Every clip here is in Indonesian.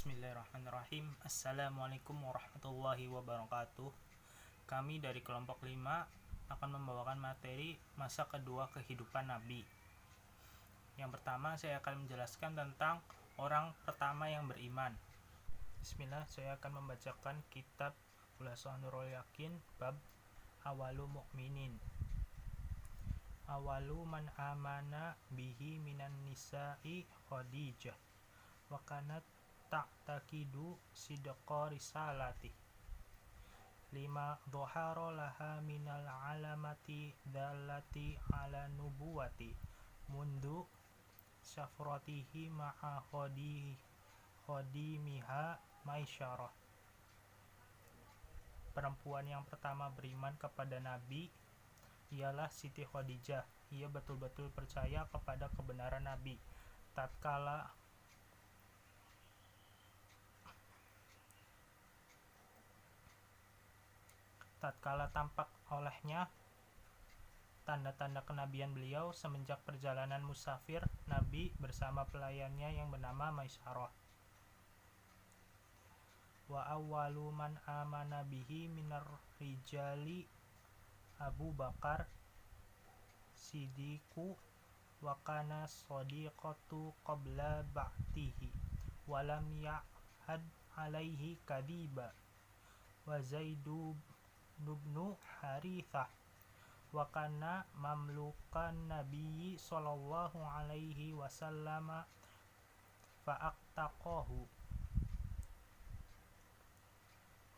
Bismillahirrahmanirrahim. Assalamualaikum warahmatullahi wabarakatuh. Kami dari kelompok 5 akan membawakan materi masa kedua kehidupan Nabi. Yang pertama, saya akan menjelaskan tentang orang pertama yang beriman. Bismillah, saya akan membacakan kitab Khulasatul Nurul Yakin bab Awalu Mu'minin. Awalu man amana bihi minan nisa'i Khadijah wa kanat ta'taqidu sidqa risalati lima dhahara laha minal alamati dallati ala nubuwati mundu syafratihi ma'a khadimiha Maisyarah. Perempuan yang pertama beriman kepada Nabi ialah Siti Khadijah. Ia betul-betul percaya kepada kebenaran Nabi tatkala tampak olehnya tanda-tanda kenabian beliau semenjak perjalanan musafir Nabi bersama pelayannya yang bernama Maisyarah. Wa awwalu man amana bihi minar rijali Abu Bakar Siddiqu wa kana shadiqatu qabla ba'tihi wa lam ya'had alaihi kadiba wa Zaidu ibnu Harithah wa kana mamlukan Nabi sallallahu alaihi wasallam fa'aqtaqahu.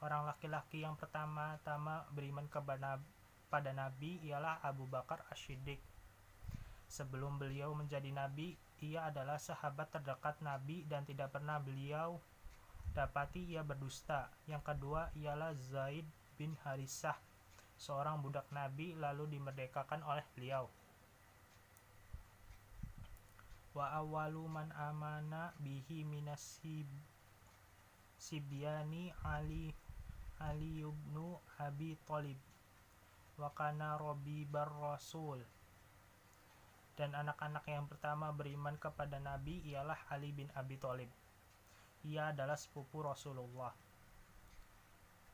Orang laki-laki yang pertama-tama beriman pada Nabi ialah Abu Bakar As-Siddiq. Sebelum beliau menjadi Nabi, ia adalah sahabat terdekat Nabi dan tidak pernah beliau dapati ia berdusta. Yang kedua ialah Zaid bin Harithah, seorang budak Nabi lalu dimerdekakan oleh beliau. Wa awwalu man amana bihi minas sibyani Ali ibnu Abi Thalib wa kana rabibar rasul. Dan anak-anak yang pertama beriman kepada Nabi ialah Ali bin Abi Thalib. Ia adalah sepupu Rasulullah.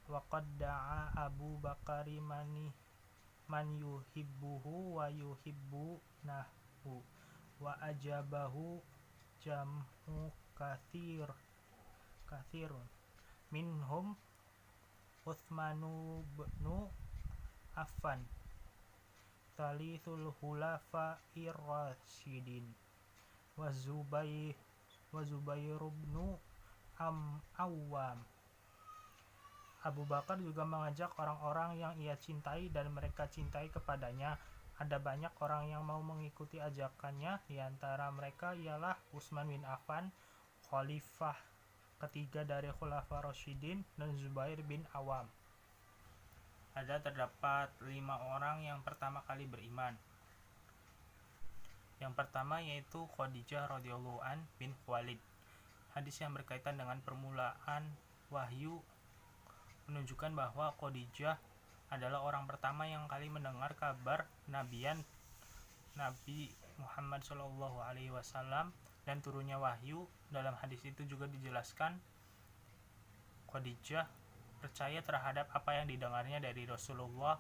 Wa qad da'a Abu Bakari man yuhibbuhu wa yuhibbunahu wa ajabahu jam'u kathirun minhum Uthmanu bin Affan Thalithul Khulafa'ir Rasyidin wa Zubair bin Awwam. Abu Bakar juga mengajak orang-orang yang ia cintai dan mereka cintai kepadanya. Ada banyak orang yang mau mengikuti ajakannya. Di antara mereka ialah Utsman bin Affan, khalifah ketiga dari Khulafa Rasyidin, dan Zubair bin Awam. Terdapat 5 orang yang pertama kali beriman. Yang pertama yaitu Khadijah radhiyallahu an bin Khuwailid. Hadis yang berkaitan dengan permulaan wahyu menunjukkan bahwa Khadijah adalah orang pertama yang kali mendengar kabar nabian Nabi Muhammad SAW dan turunnya wahyu. Dalam hadis itu juga dijelaskan Khadijah percaya terhadap apa yang didengarnya dari Rasulullah,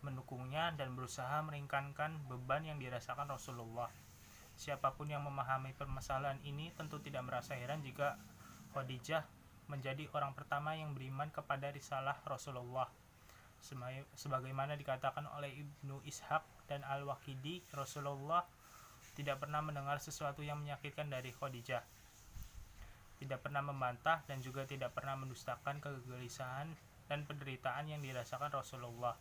mendukungnya dan berusaha meringankan beban yang dirasakan Rasulullah. Siapapun yang memahami permasalahan ini tentu tidak merasa heran jika Khadijah menjadi orang pertama yang beriman kepada risalah Rasulullah. Sebagaimana dikatakan oleh Ibnu Ishaq dan Al-Waqidi, Rasulullah tidak pernah mendengar sesuatu yang menyakitkan dari Khadijah, tidak pernah membantah dan juga tidak pernah mendustakan kegelisahan dan penderitaan yang dirasakan Rasulullah.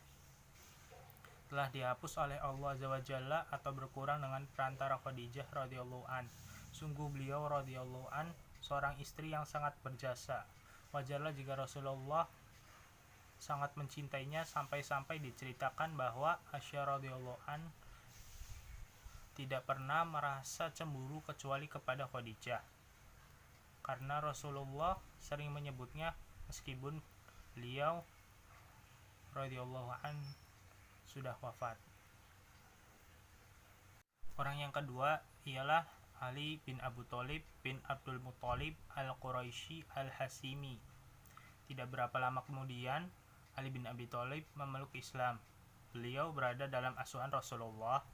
Telah dihapus oleh Allah Azza wa Jalla atau berkurang dengan perantara Khadijah radhiyallahu an. Sungguh beliau radhiyallahu an seorang istri yang sangat berjasa. Wajarlah jika Rasulullah sangat mencintainya sampai-sampai diceritakan bahwa Aisyah radhiyallahu an tidak pernah merasa cemburu kecuali kepada Khadijah, karena Rasulullah sering menyebutnya meskipun beliau radhiyallahu an sudah wafat. Orang yang kedua ialah Ali bin Abu Thalib bin Abdul Muthalib al-Quraisy al-Hasimi. Tidak berapa lama kemudian, Ali bin Abi Thalib memeluk Islam. Beliau berada dalam asuhan Rasulullah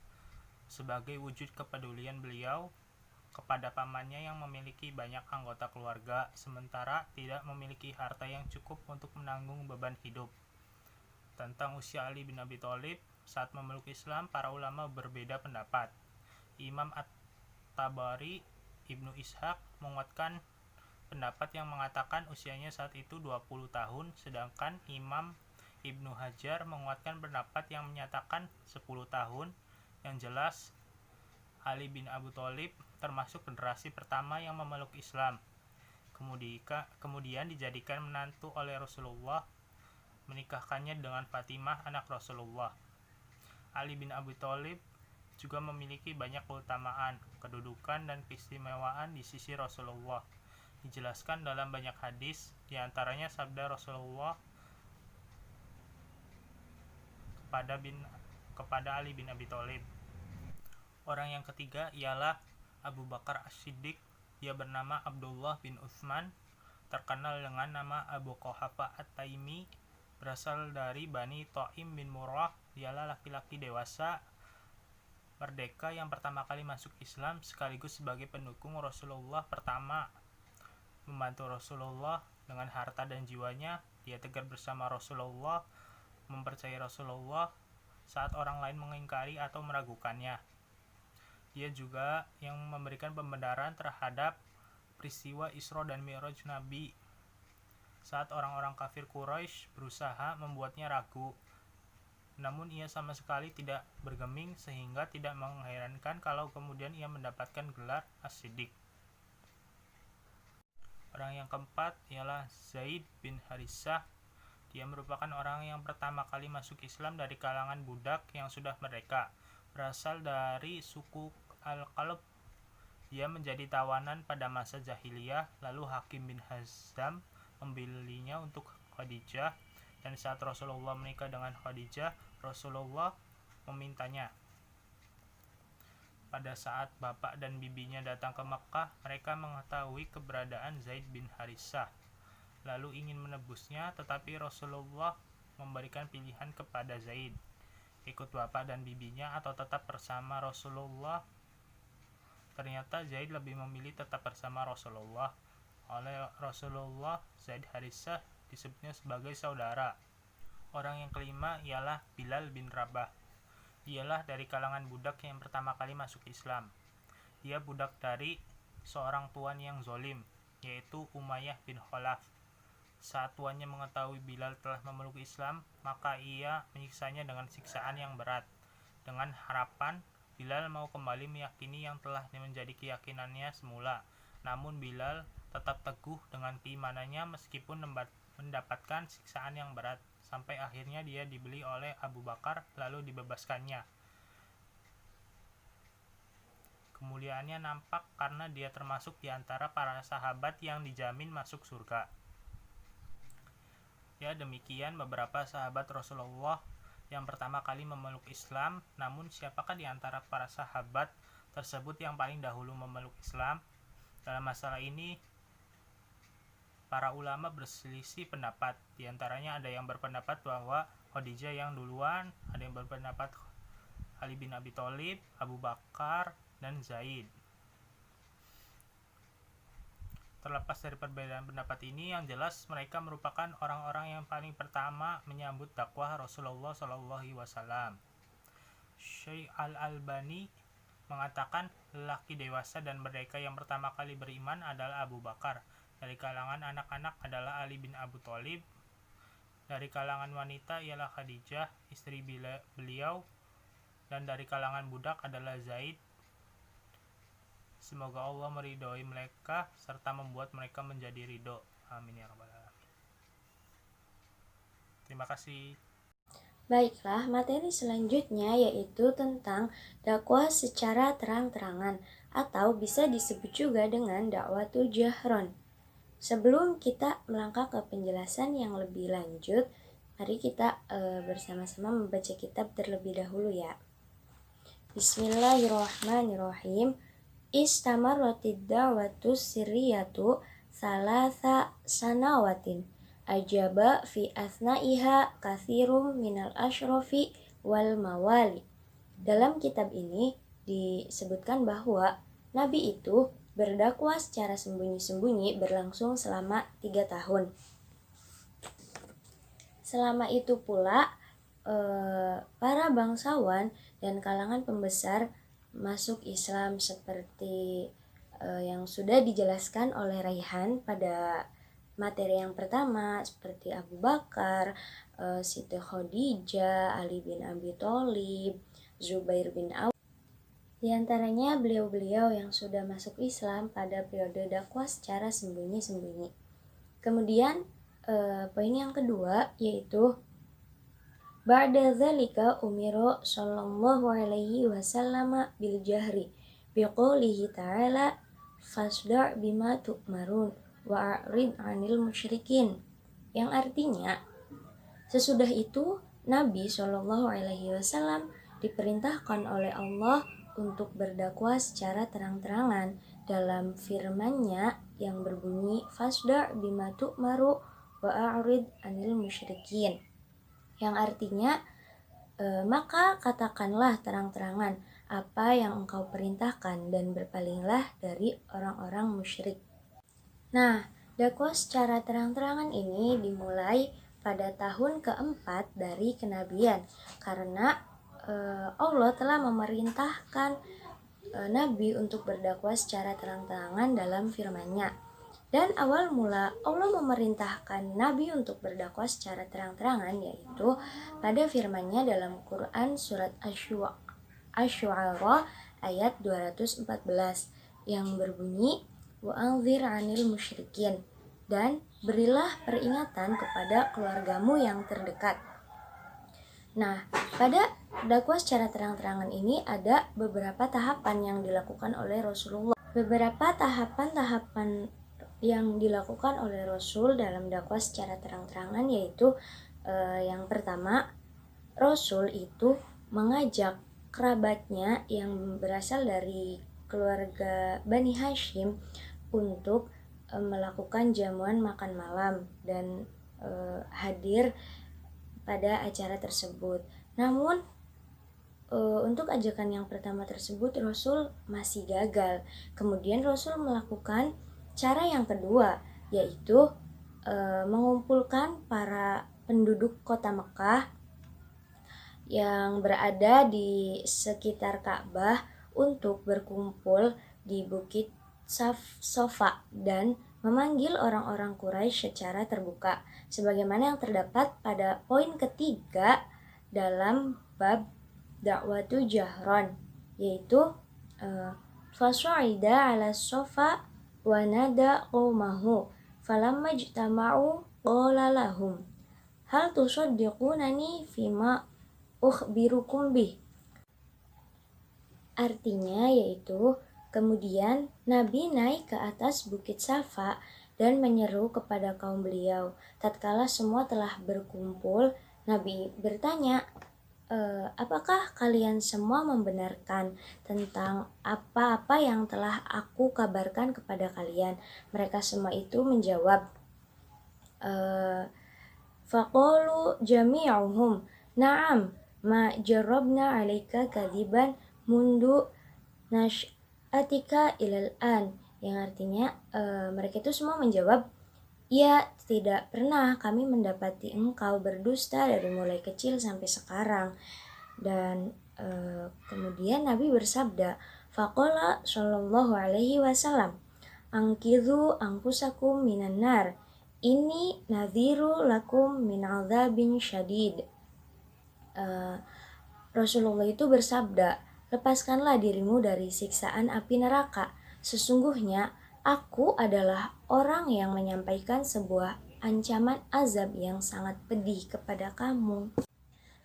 sebagai wujud kepedulian beliau kepada pamannya yang memiliki banyak anggota keluarga, sementara tidak memiliki harta yang cukup untuk menanggung beban hidup. Tentang usia Ali bin Abi Thalib saat memeluk Islam, para ulama berbeda pendapat. Imam At-Tabari, Ibnu Ishaq menguatkan pendapat yang mengatakan usianya saat itu 20 tahun, sedangkan Imam Ibnu Hajar menguatkan pendapat yang menyatakan 10 tahun. Yang jelas, Ali bin Abi Thalib termasuk generasi pertama yang memeluk Islam. Kemudian dijadikan menantu oleh Rasulullah, menikahkannya dengan Fatimah, anak Rasulullah. Ali bin Abi Thalib juga memiliki banyak keutamaan, kedudukan, dan keistimewaan di sisi Rasulullah. Dijelaskan dalam banyak hadis, diantaranya sabda Rasulullah kepada Ali bin Abi Thalib. Orang yang ketiga ialah Abu Bakar As-Siddiq. Dia bernama Abdullah bin Utsman, terkenal dengan nama Abu Quhafa At-Taimi, berasal dari Bani Taim bin Murrah. Dialah laki-laki dewasa merdeka yang pertama kali masuk Islam sekaligus sebagai pendukung Rasulullah pertama. Membantu Rasulullah dengan harta dan jiwanya, dia tegar bersama Rasulullah, mempercayai Rasulullah saat orang lain mengingkari atau meragukannya. Dia juga yang memberikan pembenaran terhadap peristiwa Isra dan Mi'raj Nabi saat orang-orang kafir Quraisy berusaha membuatnya ragu. Namun ia sama sekali tidak bergeming, sehingga tidak mengherankan kalau kemudian ia mendapatkan gelar As-Siddiq. Orang yang keempat ialah Zaid bin Harithah. Dia merupakan orang yang pertama kali masuk Islam dari kalangan budak yang sudah merdeka. Berasal dari suku Al-Qalb. Dia menjadi tawanan pada masa jahiliyah, lalu Hakim bin Hizam membelinya untuk Khadijah, dan saat Rasulullah menikah dengan Khadijah, Rasulullah memintanya. Pada saat bapak dan bibinya datang ke Mekkah, mereka mengetahui keberadaan Zaid bin Harithah, lalu ingin menebusnya, tetapi Rasulullah memberikan pilihan kepada Zaid, ikut bapak dan bibinya atau tetap bersama Rasulullah. Ternyata Zaid lebih memilih tetap bersama Rasulullah. Oleh Rasulullah, Zaid Harithah disebutnya sebagai saudara. Orang yang kelima ialah Bilal bin Rabah. Dialah dari kalangan budak yang pertama kali masuk Islam. Dia budak dari seorang tuan yang zolim, yaitu Umayyah bin Khalaf. Saat tuannya mengetahui Bilal telah memeluk Islam, maka ia menyiksanya dengan siksaan yang berat, dengan harapan Bilal mau kembali meyakini yang telah menjadi keyakinannya semula. Namun Bilal tetap teguh dengan keimanannya meskipun mendapatkan siksaan yang berat, sampai akhirnya dia dibeli oleh Abu Bakar lalu dibebaskannya. Kemuliaannya nampak karena dia termasuk di antara para sahabat yang dijamin masuk surga. Ya, demikian beberapa sahabat Rasulullah yang pertama kali memeluk Islam. Namun siapakah di antara para sahabat tersebut yang paling dahulu memeluk Islam? Dalam masalah ini para ulama berselisih pendapat. Di antaranya ada yang berpendapat bahwa Khadijah yang duluan, ada yang berpendapat Ali bin Abi Thalib, Abu Bakar, dan Zaid. Terlepas dari perbedaan pendapat ini, yang jelas mereka merupakan orang-orang yang paling pertama menyambut dakwah Rasulullah SAW. Syekh Al-Albani mengatakan lelaki dewasa dan merdeka yang pertama kali beriman adalah Abu Bakar. Dari kalangan anak-anak adalah Ali bin Abi Thalib. Dari kalangan wanita ialah Khadijah, istri beliau. Dan dari kalangan budak adalah Zaid. Semoga Allah meridhoi mereka serta membuat mereka menjadi ridho. Amin ya rabbal alamin. Terima kasih. Baiklah, materi selanjutnya yaitu tentang dakwah secara terang-terangan atau bisa disebut juga dengan dakwatu jahron. Sebelum kita melangkah ke penjelasan yang lebih lanjut, mari kita bersama-sama membaca kitab terlebih dahulu ya. Bismillahirrahmanirrahim. istamarratid da'watu sirriyatu salasa sanawatin ajaba fi asna'iha kathirum minal ashrafi wal mawali. Dalam kitab ini disebutkan bahwa Nabi itu berdakwah secara sembunyi-sembunyi berlangsung selama 3 tahun. Selama itu pula para bangsawan dan kalangan pembesar masuk Islam seperti yang sudah dijelaskan oleh Raihan pada materi yang pertama, seperti Abu Bakar, Siti Khadijah, Ali bin Abi Thalib, Zubair bin Awam. Di antaranya beliau-beliau yang sudah masuk Islam pada periode dakwah secara sembunyi-sembunyi. Kemudian poin yang kedua yaitu ba'da dzalika umira sallallahu alaihi wasallam bil jahri biqoulihi ta'ala fasda' bima tu'marun wa'rid 'anil musyrikin, yang artinya sesudah itu Nabi Shallallahu alaihi wasallam diperintahkan oleh Allah untuk berdakwah secara terang-terangan dalam firman-Nya yang berbunyi fasda' bima tu'maru wa'rid 'anil musyrikin, yang artinya maka katakanlah terang-terangan apa yang engkau perintahkan dan berpalinglah dari orang-orang musyrik. Nah, dakwah secara terang-terangan ini dimulai pada tahun keempat dari kenabian karena Allah telah memerintahkan Nabi untuk berdakwah secara terang-terangan dalam firman-Nya. Dan awal mula Allah memerintahkan Nabi untuk berdakwah secara terang-terangan yaitu pada firman-Nya dalam Quran surat Asy-Syu'ara ayat 214 yang berbunyi wa'anzir 'anil musyrikin, dan berilah peringatan kepada keluargamu yang terdekat. Nah, pada dakwah secara terang-terangan ini ada beberapa tahapan yang dilakukan oleh Rasulullah. Beberapa tahapan-tahapan yang dilakukan oleh Rasul dalam dakwah secara terang-terangan yaitu yang pertama, Rasul itu mengajak kerabatnya yang berasal dari keluarga Bani Hashim untuk melakukan jamuan makan malam dan hadir pada acara tersebut. Namun untuk ajakan yang pertama tersebut Rasul masih gagal. Kemudian Rasul melakukan cara yang kedua, yaitu mengumpulkan para penduduk kota Mekah yang berada di sekitar Ka'bah untuk berkumpul di Bukit Sofa dan memanggil orang-orang Quraisy secara terbuka, sebagaimana yang terdapat pada poin ketiga dalam bab Da'watu Jahron, yaitu fasu'ida 'ala sofa wa nada qaumahu falamma ijtama'u qala lahum hal tusaddiqunani fima ukhbirukum bih. Artinya yaitu kemudian Nabi naik ke atas Bukit Safa dan menyeru kepada kaum beliau. Tatkala semua telah berkumpul, Nabi bertanya, apakah kalian semua membenarkan tentang apa-apa yang telah aku kabarkan kepada kalian? Mereka semua itu menjawab, faqalu jami'uhum na'am ma jarrabna 'alaika kadziban mundu nash'atika ilal an, yang artinya mereka itu semua menjawab, ya, tidak pernah kami mendapati engkau berdusta dari mulai kecil sampai sekarang. Dan kemudian Nabi bersabda, faqala sallallahu alaihi wasallam, angkidhu anfusakum minan nar, ini nadhiru lakum min adzabin syadid. Rasulullah itu bersabda, lepaskanlah dirimu dari siksaan api neraka. Sesungguhnya aku adalah orang yang menyampaikan sebuah ancaman azab yang sangat pedih kepada kamu.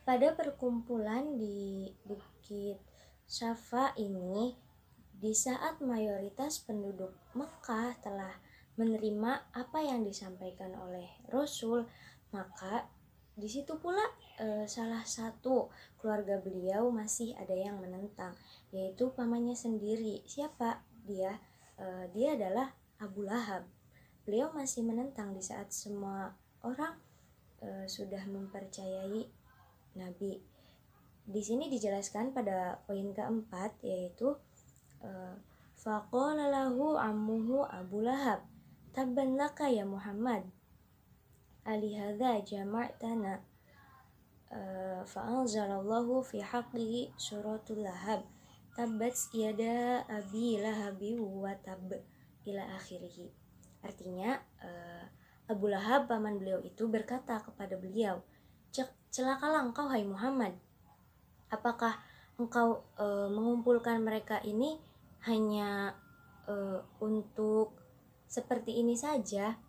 Pada perkumpulan di Bukit Safa ini, di saat mayoritas penduduk Mekah telah menerima apa yang disampaikan oleh Rasul, maka di situ pula salah satu keluarga beliau masih ada yang menentang, yaitu pamannya sendiri. Siapa? dia adalah Abu Lahab. Beliau masih menentang di saat semua orang sudah mempercayai Nabi. Di sini dijelaskan pada poin keempat, yaitu faqala lahu ammuhu Abu Lahab tabban laka ya Muhammad alihadza jama'tana fa'anzalallahu fi haqqihi suratul Lahab tabbat yada abi lahabi wa tab ila akhirih. Artinya Abu Lahab paman beliau itu berkata kepada beliau, celakalah engkau hai Muhammad, apakah engkau mengumpulkan mereka ini hanya untuk seperti ini saja?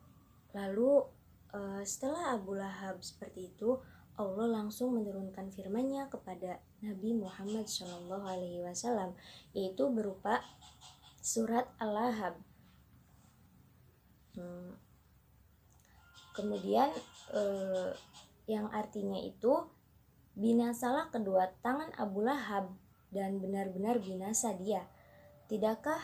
Lalu setelah Abu Lahab seperti itu, Allah langsung menurunkan firman-Nya kepada Nabi Muhammad SAW, yaitu berupa surat Al-Lahab. Kemudian yang artinya itu, binasalah kedua tangan Abu Lahab dan benar-benar binasa dia. Tidakkah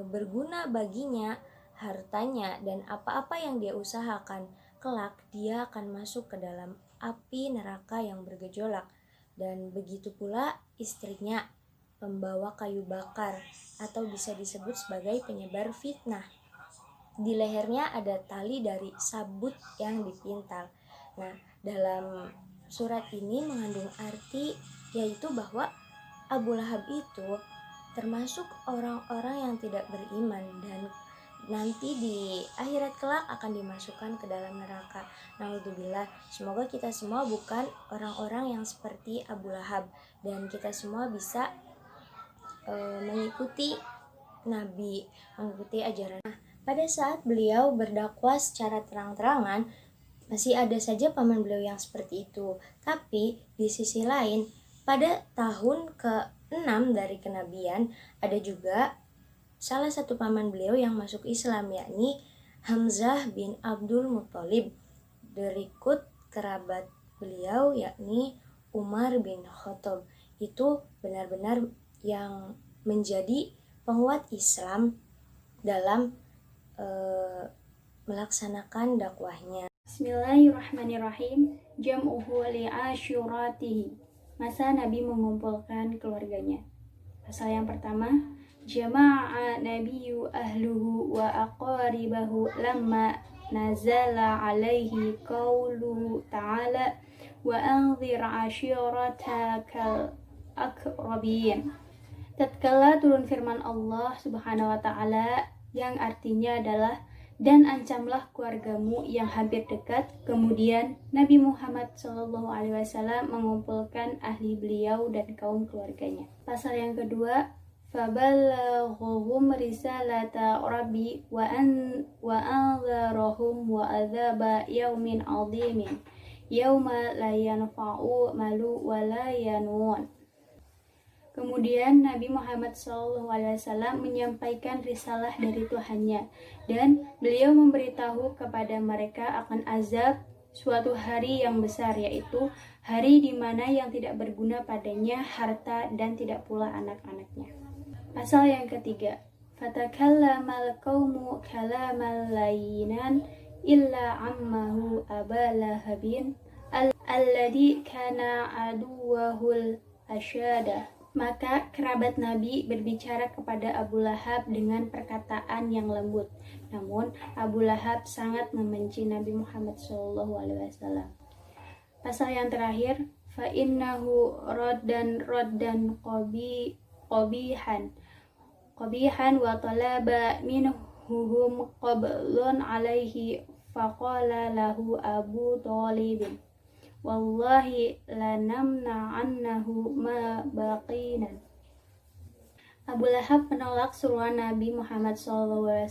berguna baginya hartanya dan apa-apa yang dia usahakan? Kelak dia akan masuk ke dalam api neraka yang bergejolak, dan begitu pula istrinya, pembawa kayu bakar, atau bisa disebut sebagai penyebar fitnah. Di lehernya ada tali dari sabut yang dipintal. Nah, dalam surat ini mengandung arti, yaitu bahwa Abu Lahab itu termasuk orang-orang yang tidak beriman dan nanti di akhirat kelak akan dimasukkan ke dalam neraka. Naudzubillah, semoga kita semua bukan orang-orang yang seperti Abu Lahab dan kita semua bisa mengikuti Nabi, mengikuti ajaran. Nah, pada saat beliau berdakwah secara terang-terangan, masih ada saja paman beliau yang seperti itu. Tapi di sisi lain, pada tahun ke-6 dari kenabian, ada juga salah satu paman beliau yang masuk Islam, yakni Hamzah bin Abdul Muthalib, berikut kerabat beliau yakni Umar bin Khattab. Itu benar-benar yang menjadi penguat Islam dalam melaksanakan dakwahnya. Bismillahirrahmanirrahim. Jam'uhu li'asyuratihi. Masa Nabi mengumpulkan keluarganya. Pasal yang pertama, jama'a nabiyyu ahluhu wa aqaribahu lamma nazala alaihi qawluhu ta'ala wa anzir ashiratakal akrabin. Tatkala turun firman Allah Subhanahu wa taala yang artinya adalah dan ancamlah keluargamu yang hampir dekat. Kemudian Nabi Muhammad SAW mengumpulkan ahli beliau dan kaum keluarganya. Pasal yang kedua, فَبَلَّغُهُمْ رِسَالَةَ رَبِّ وَأَنذَرَهُمْ وَعَذَابَ يَوْمٍ عَظِيمٍ يَوْمَ لَا يَنْفَعُ مَالٌ وَلَا بَنُونَ. Kemudian Nabi Muhammad SAW menyampaikan risalah dari Tuhannya, dan beliau memberitahu kepada mereka akan azab suatu hari yang besar, yaitu hari di mana yang tidak berguna padanya harta dan tidak pula anak-anaknya. Pasal yang ketiga, fatakallamal qaumu kalaman layyinan illa ammahu Aba Lahabin alladhi kana aduwahul asyada. Maka kerabat Nabi berbicara kepada Abu Lahab dengan perkataan yang lembut. Namun Abu Lahab sangat membenci Nabi Muhammad SAW. Pasal yang terakhir, fa innahu raddan qabihan wa talaba minhum qablun alaihi faqala lahu Abu Thalib wallahi lanamna'annahu ma baqinan. Abu Lahab menolak seruan Nabi Muhammad SAW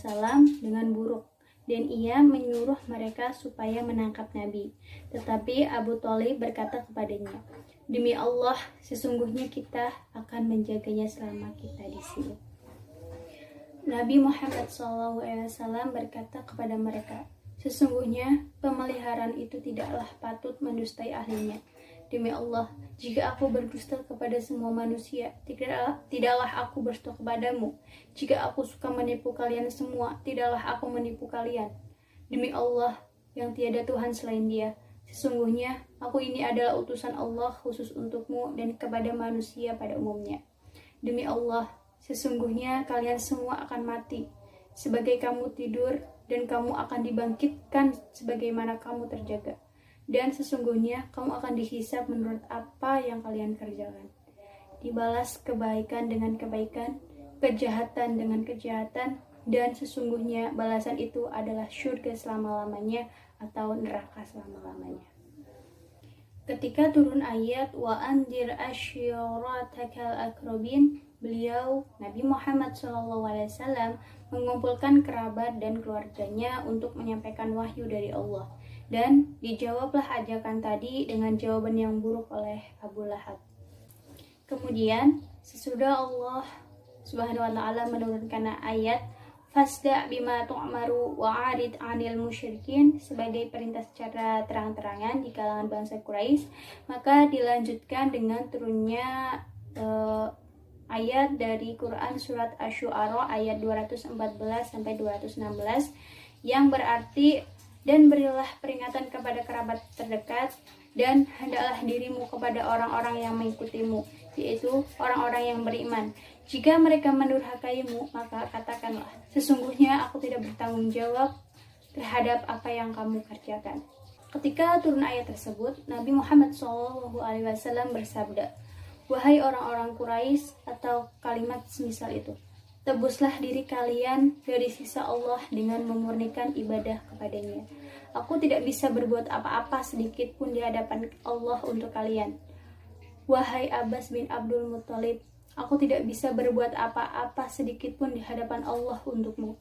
dengan buruk, dan ia menyuruh mereka supaya menangkap Nabi. Tetapi Abu Thalib berkata kepadanya, demi Allah, sesungguhnya kita akan menjaganya selama kita di sini. Nabi Muhammad SAW berkata kepada mereka, sesungguhnya pemeliharaan itu tidaklah patut mendustai ahlinya, Demi Allah, jika aku berdusta kepada semua manusia, tidaklah aku berdusta kepadamu. Jika aku suka menipu kalian semua, tidaklah aku menipu kalian. Demi Allah, yang tiada Tuhan selain Dia, sesungguhnya aku ini adalah utusan Allah khusus untukmu dan kepada manusia pada umumnya. Demi Allah, sesungguhnya kalian semua akan mati, sebagai kamu tidur, dan kamu akan dibangkitkan sebagaimana kamu terjaga. Dan sesungguhnya kamu akan dihisab menurut apa yang kalian kerjakan. Dibalas kebaikan dengan kebaikan, kejahatan dengan kejahatan, dan sesungguhnya balasan itu adalah syurga selama-lamanya atau neraka selama-lamanya. Ketika turun ayat wa anzir ashiratakal akrabin, beliau Nabi Muhammad SAW mengumpulkan kerabat dan keluarganya untuk menyampaikan wahyu dari Allah. Dan dijawablah ajakan tadi dengan jawaban yang buruk oleh Abu Lahab. Kemudian sesudah Allah Subhanahu wa taala menurunkan ayat fasda bima tu'maru wa 'arid 'anil musyrikin sebagai perintah secara terang-terangan di kalangan bangsa Quraisy, maka dilanjutkan dengan turunnya ayat dari Quran surat Asy-Syu'ara ayat 214 sampai 216 yang berarti, dan berilah peringatan kepada kerabat terdekat, dan hendaklah dirimu kepada orang-orang yang mengikutimu, yaitu orang-orang yang beriman. Jika mereka mendurhakaimu, maka katakanlah, sesungguhnya aku tidak bertanggung jawab terhadap apa yang kamu kerjakan. Ketika turun ayat tersebut, Nabi Muhammad SAW bersabda, wahai orang-orang Quraisy, atau kalimat semisal itu, tebuslah diri kalian dari sisa Allah dengan memurnikan ibadah kepadanya. Aku tidak bisa berbuat apa-apa sedikit pun di hadapan Allah untuk kalian. Wahai Abbas bin Abdul Muttalib, aku tidak bisa berbuat apa-apa sedikit pun di hadapan Allah untukmu.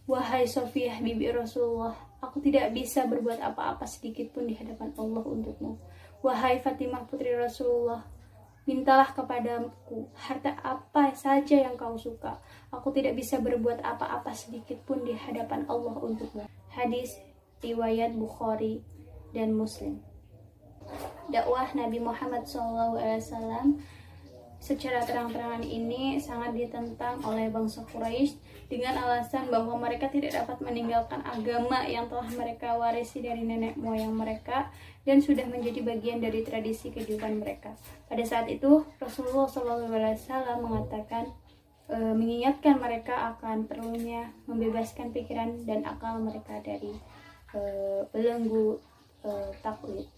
Wahai Sofiyah bibi Rasulullah, aku tidak bisa berbuat apa-apa sedikit pun di hadapan Allah untukmu. Wahai Fatimah putri Rasulullah, mintalah kepadaku harta apa saja yang kau suka. Aku tidak bisa berbuat apa-apa sedikit pun di hadapan Allah untukmu. Hadis riwayat Bukhari dan Muslim. Dakwah Nabi Muhammad SAW secara terang-terangan ini sangat ditentang oleh bangsa Quraisy dengan alasan bahwa mereka tidak dapat meninggalkan agama yang telah mereka warisi dari nenek moyang mereka dan sudah menjadi bagian dari tradisi kehidupan mereka. Pada saat itu Rasulullah SAW mengatakan, mengingatkan mereka akan perlunya membebaskan pikiran dan akal mereka dari belenggu taklid.